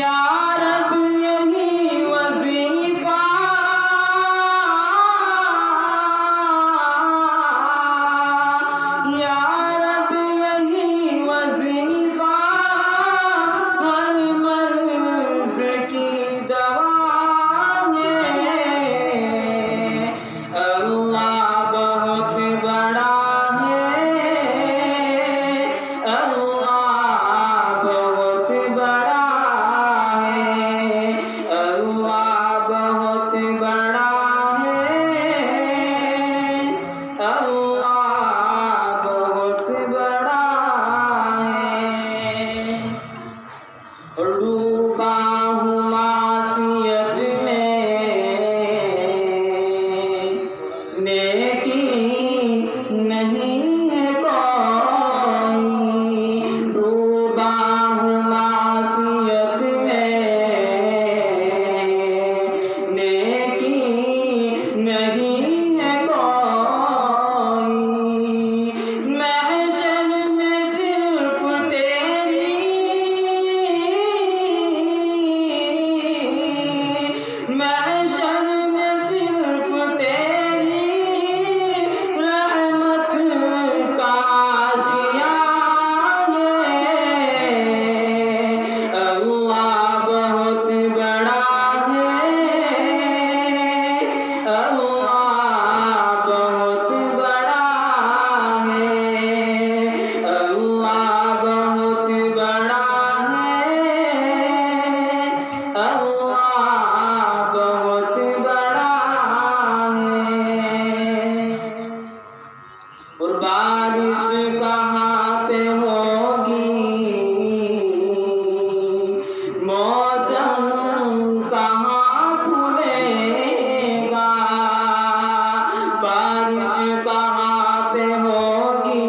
या रब यही वजीफा या रब यही वजीफा हर मर्ज की दवा है। अल्लाह बहुत बड़ा डूबा हूँ मासियत में, नेकी नहीं है कोई। डूबा हूँ मासियत में, नेकी नहीं है कोई। महशर में सिर्फ तेरी महशर में सिर्फ तेरी रहमत का आशिया है। अल्लाह बहुत बड़ा है, अल्लाह बहुत बड़ा है, अल्लाह बहुत बड़ा है, अल्लाह बहुत बड़ा है। और बारिश कहाँ पे होगी, मौसम कहाँ खुलेगा। बारिश कहाँ पे होगी,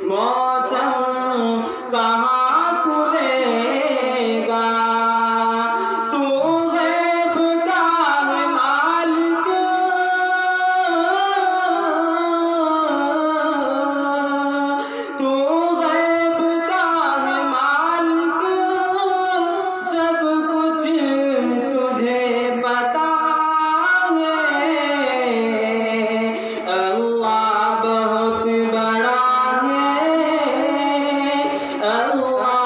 मौसम कहाँ खुलेगा। तू गैब का है मालिक, तू गैब का है मालिक, सब कुछ तुझे पता है। अल्लाह बहुत बड़ा है, अल्लाह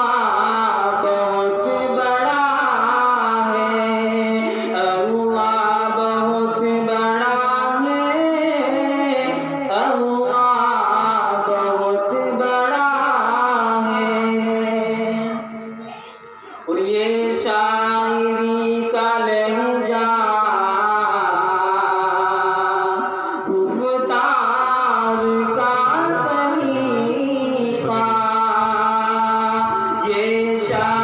बहुत बड़ा है, अल्लाह बहुत बड़ा है, अल्लाह बहुत बड़ा है। और ये शायरी का लहजा गुफ्तार का सलीका, ये शायरी